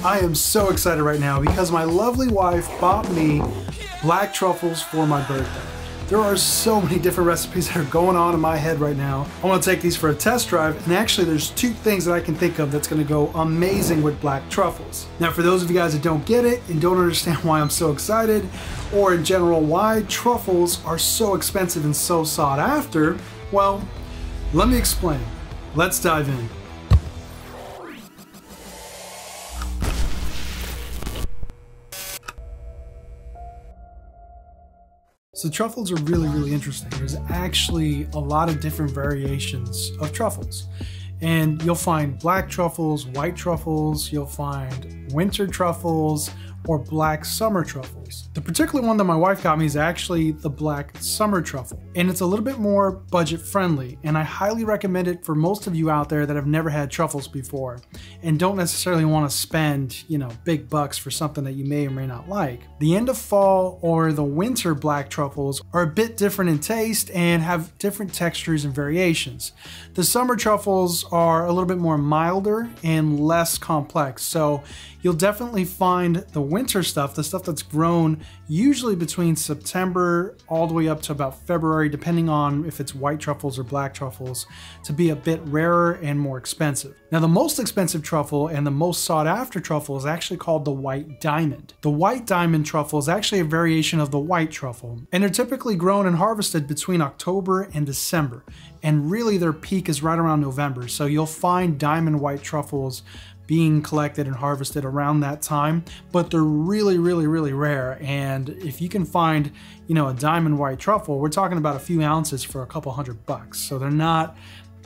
I am so excited right now because my lovely wife bought me black truffles for my birthday. There are so many different recipes that are going on in my head right now. I want to take these for a test drive, and actually there's two things that I can think of that's going to go amazing with black truffles. Now for those of you guys that don't get it and don't understand why I'm so excited, or in general why truffles are so expensive and so sought after, well, let me explain. Let's dive in. So truffles are really interesting. There's actually a lot of different variations of truffles. And you'll find black truffles, white truffles, you'll find winter truffles, or black summer truffles. The particular one that my wife got me is actually the black summer truffle. And it's a little bit more budget friendly, and I highly recommend it for most of you out there that have never had truffles before and don't necessarily want to spend, big bucks for something that you may or may not like. The end of fall or the winter black truffles are a bit different in taste and have different textures and variations. The summer truffles are a little bit more milder and less complex, so you'll definitely find the winter stuff, the stuff that's grown usually between September all the way up to about February, depending on if it's white truffles or black truffles, to be a bit rarer and more expensive. Now the most expensive truffle and the most sought after truffle is actually called the white diamond. The white diamond truffle is actually a variation of the white truffle, and they're typically grown and harvested between October and December. And really their peak is right around November. So you'll find diamond white truffles being collected and harvested around that time, but they're really rare. And if you can find, a diamond white truffle, we're talking about a few ounces for a couple $100. So they're not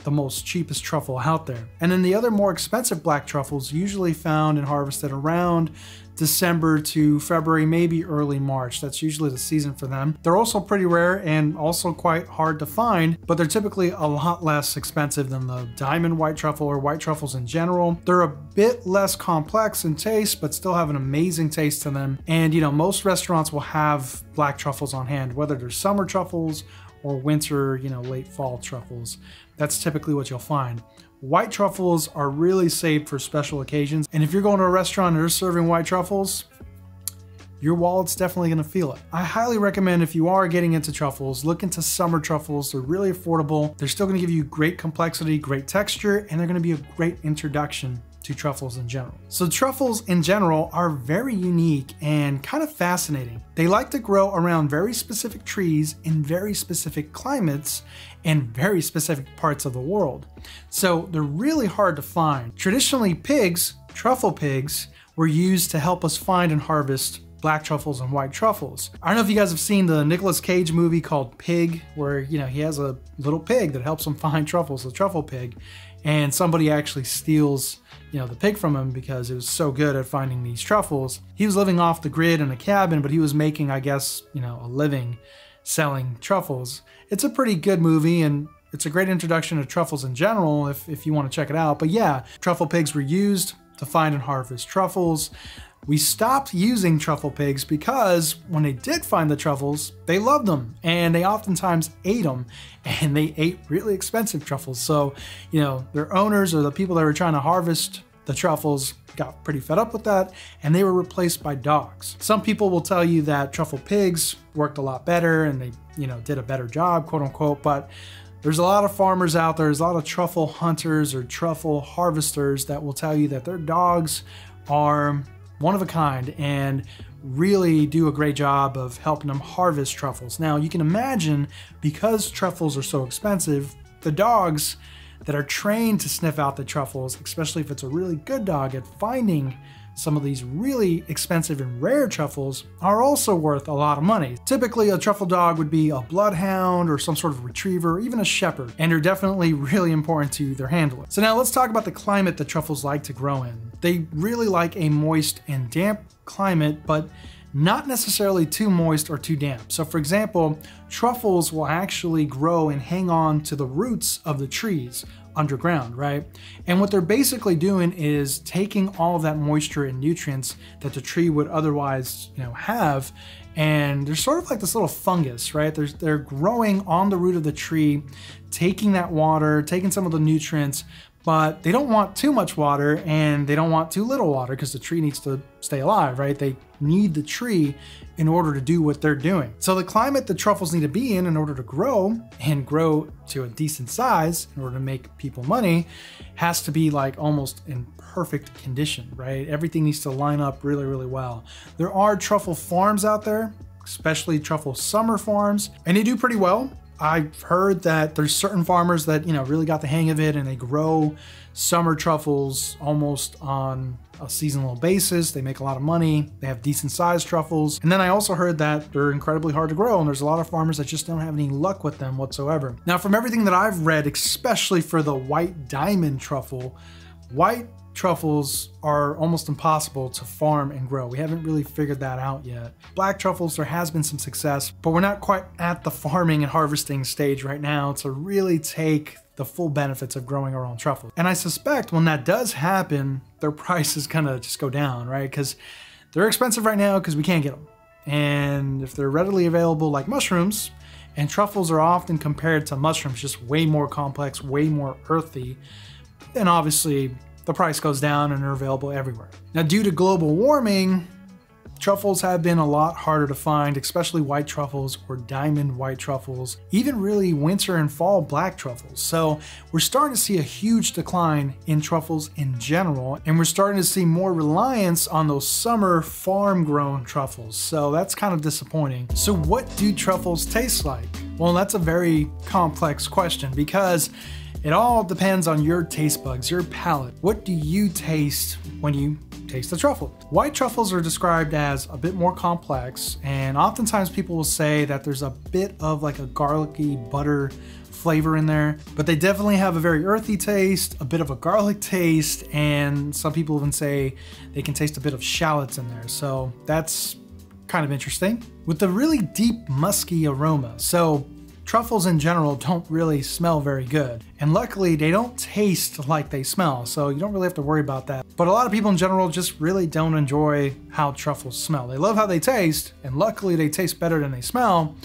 the most cheapest truffle out there. And then the other more expensive black truffles usually found and harvested around December to February, maybe early March. That's usually the season for them. They're also pretty rare and also quite hard to find, but they're typically a lot less expensive than the diamond white truffle or white truffles in general. They're a bit less complex in taste, but still have an amazing taste to them. And most restaurants will have black truffles on hand, whether they're summer truffles or winter, late fall truffles. That's typically what you'll find. White truffles are really saved for special occasions, and if you're going to a restaurant and they're serving white truffles, your wallet's definitely gonna feel it. I highly recommend, if you are getting into truffles, look into summer truffles. They're really affordable. They're still gonna give you great complexity, great texture, and they're gonna be a great introduction to truffles in general. So truffles in general are very unique and kind of fascinating. They like to grow around very specific trees in very specific climates and very specific parts of the world. So they're really hard to find. Traditionally, pigs, truffle pigs, were used to help us find and harvest black truffles and white truffles. I don't know if you guys have seen the Nicolas Cage movie called Pig, where he has a little pig that helps him find truffles, a truffle pig, and somebody actually steals the pig from him because it was so good at finding these truffles. He was living off the grid in a cabin, but he was making, I guess, a living selling truffles. It's a pretty good movie, and it's a great introduction to truffles in general if you want to check it out. But yeah, truffle pigs were used to find and harvest truffles. We stopped using truffle pigs because when they did find the truffles, they loved them and they oftentimes ate them, and they ate really expensive truffles. So, their owners or the people that were trying to harvest the truffles got pretty fed up with that, and they were replaced by dogs. Some people will tell you that truffle pigs worked a lot better and they, did a better job, quote unquote, but there's a lot of farmers out there, there's a lot of truffle hunters or truffle harvesters that will tell you that their dogs are one of a kind and really do a great job of helping them harvest truffles. Now you can imagine, because truffles are so expensive, the dogs that are trained to sniff out the truffles, especially if it's a really good dog at finding some of these really expensive and rare truffles, are also worth a lot of money. Typically a truffle dog would be a bloodhound or some sort of retriever, or even a shepherd, and they're definitely really important to their handler. So now let's talk about the climate that truffles like to grow in. They really like a moist and damp climate, but not necessarily too moist or too damp. So for example, truffles will actually grow and hang on to the roots of the trees underground, right? And what they're basically doing is taking all of that moisture and nutrients that the tree would otherwise, have, and they're sort of like this little fungus, right? They're growing on the root of the tree, taking that water, taking some of the nutrients, but they don't want too much water and they don't want too little water because the tree needs to stay alive, right? They need the tree in order to do what they're doing. So the climate the truffles need to be in order to grow and grow to a decent size in order to make people money has to be like almost in perfect condition, right? Everything needs to line up really, really well. There are truffle farms out there, especially truffle summer farms, and they do pretty well. I've heard that there's certain farmers that, really got the hang of it and they grow summer truffles almost on a seasonal basis. They make a lot of money. They have decent sized truffles. And then I also heard that they're incredibly hard to grow and there's a lot of farmers that just don't have any luck with them whatsoever. Now, from everything that I've read, especially for the white diamond truffle, white truffles are almost impossible to farm and grow. We haven't really figured that out yet. Black truffles, there has been some success, but we're not quite at the farming and harvesting stage right now to really take the full benefits of growing our own truffles. And I suspect when that does happen, their price is gonna just go down, right? Because they're expensive right now because we can't get them. And if they're readily available like mushrooms, and truffles are often compared to mushrooms, just way more complex, way more earthy, then obviously the price goes down and are available everywhere. Now, due to global warming, truffles have been a lot harder to find, especially white truffles or diamond white truffles, even really winter and fall black truffles. So we're starting to see a huge decline in truffles in general, and we're starting to see more reliance on those summer farm-grown truffles. So that's kind of disappointing. So what do truffles taste like? Well, that's a very complex question because it all depends on your taste buds, your palate. What do you taste when you taste the truffle? White truffles are described as a bit more complex, and oftentimes people will say that there's a bit of like a garlicky butter flavor in there, but they definitely have a very earthy taste, a bit of a garlic taste, and some people even say they can taste a bit of shallots in there. So that's kind of interesting. With a really deep musky aroma. So truffles in general don't really smell very good. And luckily they don't taste like they smell, so you don't really have to worry about that. But a lot of people in general just really don't enjoy how truffles smell. They love how they taste, and luckily they taste better than they smell,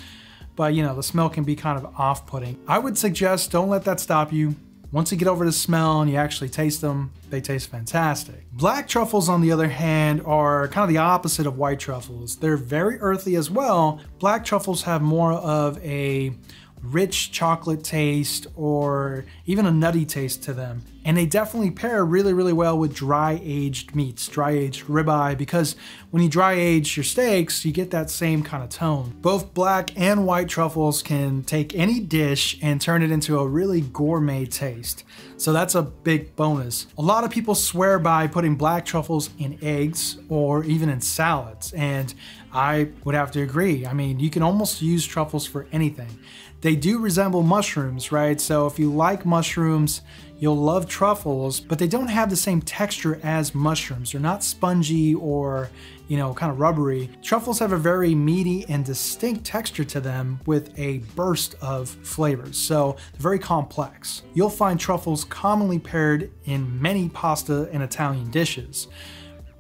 but the smell can be kind of off-putting. I would suggest don't let that stop you. Once you get over the smell and you actually taste them, they taste fantastic. Black truffles, on the other hand, are kind of the opposite of white truffles. They're very earthy as well. Black truffles have more of a rich chocolate taste or even a nutty taste to them. And they definitely pair really, really well with dry aged meats, dry aged ribeye, because when you dry age your steaks, you get that same kind of tone. Both black and white truffles can take any dish and turn it into a really gourmet taste. So that's a big bonus. A lot of people swear by putting black truffles in eggs or even in salads, and I would have to agree. I mean, you can almost use truffles for anything. They do resemble mushrooms, right? So if you like mushrooms, you'll love truffles, but they don't have the same texture as mushrooms. They're not spongy or, kind of rubbery. Truffles have a very meaty and distinct texture to them with a burst of flavors, so they're very complex. You'll find truffles commonly paired in many pasta and Italian dishes,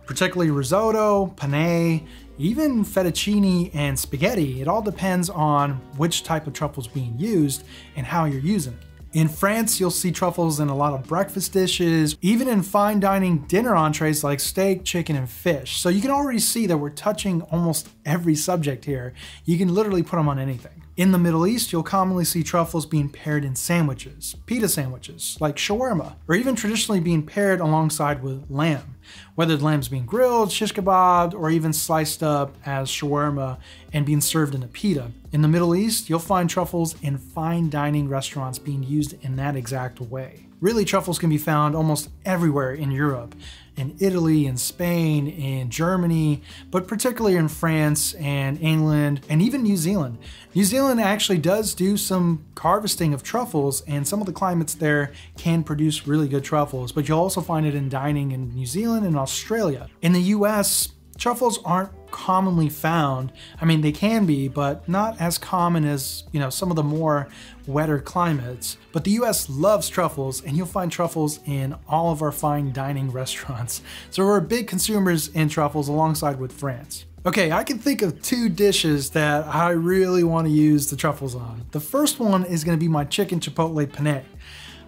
particularly risotto, penne, even fettuccine and spaghetti. It all depends on which type of truffles being used and how you're using it. In France, you'll see truffles in a lot of breakfast dishes, even in fine dining dinner entrees like steak, chicken, and fish. So you can already see that we're touching almost every subject here. You can literally put them on anything. In the Middle East, you'll commonly see truffles being paired in sandwiches, pita sandwiches, like shawarma, or even traditionally being paired alongside with lamb, whether the lamb's being grilled, shish kebabbed, or even sliced up as shawarma and being served in a pita. In the Middle East, you'll find truffles in fine dining restaurants being used in that exact way. Really, truffles can be found almost everywhere in Europe, in Italy, in Spain, in Germany, but particularly in France and England, and even New Zealand. New Zealand actually does do some harvesting of truffles, and some of the climates there can produce really good truffles, but you'll also find it in dining in New Zealand and Australia. In the US, truffles aren't commonly found. I mean, they can be, but not as common as, some of the more wetter climates. But the US loves truffles, and you'll find truffles in all of our fine dining restaurants. So we're big consumers in truffles alongside with France. Okay, I can think of two dishes that I really want to use the truffles on. The first one is going to be my chicken chipotle penne.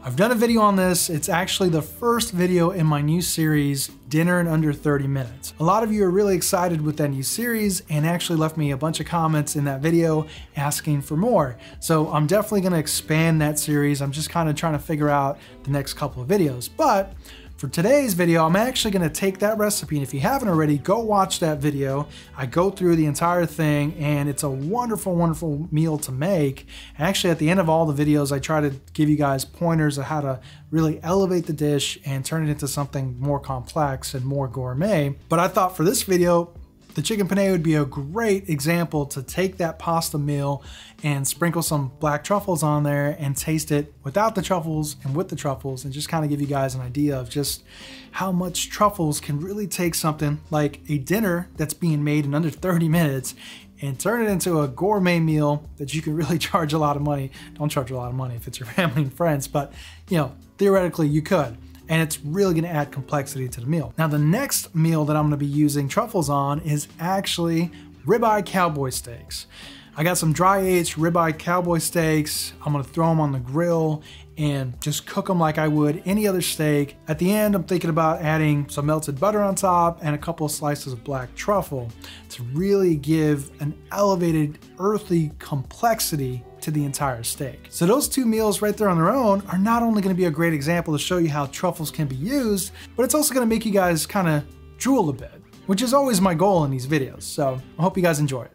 I've done a video on this. It's actually the first video in my new series, Dinner in Under 30 Minutes. A lot of you are really excited with that new series and actually left me a bunch of comments in that video asking for more. So I'm definitely gonna expand that series. I'm just kind of trying to figure out the next couple of videos. But for today's video, I'm actually gonna take that recipe, and if you haven't already, go watch that video. I go through the entire thing, and it's a wonderful, wonderful meal to make. And actually, at the end of all the videos, I try to give you guys pointers of how to really elevate the dish and turn it into something more complex and more gourmet. But I thought for this video, the chicken penne would be a great example to take that pasta meal and sprinkle some black truffles on there and taste it without the truffles and with the truffles, and just kind of give you guys an idea of just how much truffles can really take something like a dinner that's being made in under 30 minutes and turn it into a gourmet meal that you can really charge a lot of money. Don't charge a lot of money if it's your family and friends, but you know, theoretically you could. And it's really gonna add complexity to the meal. Now, the next meal that I'm gonna be using truffles on is actually ribeye cowboy steaks. I got some dry aged ribeye cowboy steaks. I'm gonna throw them on the grill and just cook them like I would any other steak. At the end, I'm thinking about adding some melted butter on top and a couple of slices of black truffle to really give an elevated, earthy complexity to the entire steak. So those two meals right there on their own are not only gonna be a great example to show you how truffles can be used, but it's also gonna make you guys kind of drool a bit, which is always my goal in these videos. So I hope you guys enjoy it.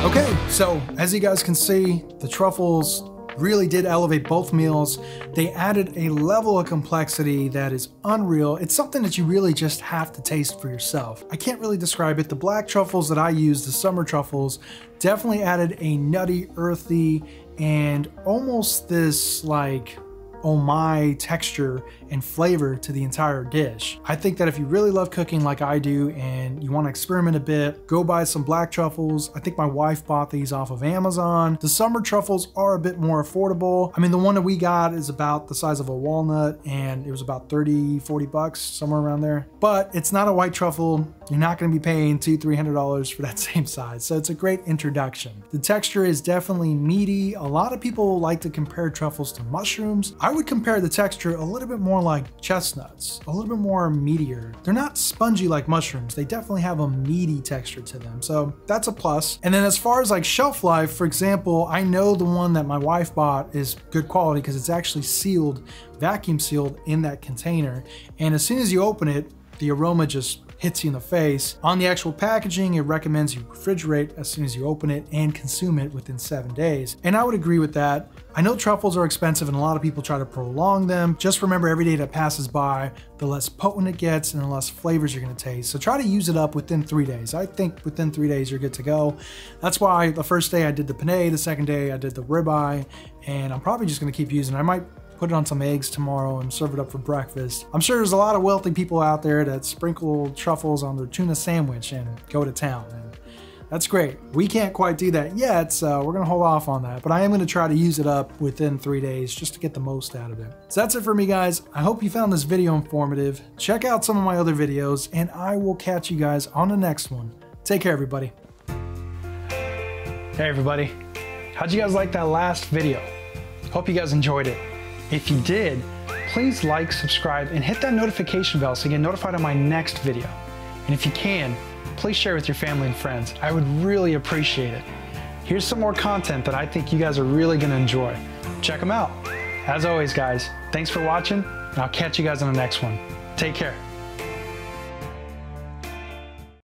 Okay, so as you guys can see, the truffles really did elevate both meals. They added a level of complexity that is unreal. It's something that you really just have to taste for yourself. I can't really describe it. The black truffles that I use, the summer truffles, definitely added a nutty, earthy, and almost this like oh my texture and flavor to the entire dish. I think that if you really love cooking like I do and you want to experiment a bit, go buy some black truffles. I think my wife bought these off of Amazon. The summer truffles are a bit more affordable. I mean, the one that we got is about the size of a walnut and it was about 30, 40 bucks, somewhere around there. But it's not a white truffle. You're not going to be paying $200-300 for that same size. So it's a great introduction. The texture is definitely meaty. A lot of people like to compare truffles to mushrooms. I would compare the texture a little bit more like chestnuts, a little bit more meatier. They're not spongy like mushrooms. They definitely have a meaty texture to them. So that's a plus. And then as far as like shelf life, for example, I know the one that my wife bought is good quality because it's actually sealed, vacuum sealed in that container. And as soon as you open it, the aroma just hits you in the face. On the actual packaging, it recommends you refrigerate as soon as you open it and consume it within 7 days. And I would agree with that. I know truffles are expensive and a lot of people try to prolong them. Just remember, every day that passes by, the less potent it gets and the less flavors you're gonna taste. So try to use it up within 3 days. I think within 3 days you're good to go. That's why the first day I did the penne, the second day I did the ribeye, and I'm probably just gonna keep using it. I might put it on some eggs tomorrow and serve it up for breakfast. I'm sure there's a lot of wealthy people out there that sprinkle truffles on their tuna sandwich and go to town. And that's great. We can't quite do that yet, so we're gonna hold off on that. But I am gonna try to use it up within 3 days just to get the most out of it. So that's it for me, guys. I hope you found this video informative. Check out some of my other videos, and I will catch you guys on the next one. Take care, everybody. Hey, everybody. How'd you guys like that last video? Hope you guys enjoyed it. If you did, please like, subscribe, and hit that notification bell so you get notified on my next video. And if you can, please share with your family and friends. I would really appreciate it. Here's some more content that I think you guys are really gonna enjoy. check them out. As always, guys, thanks for watching, and I'll catch you guys on the next one. Take care.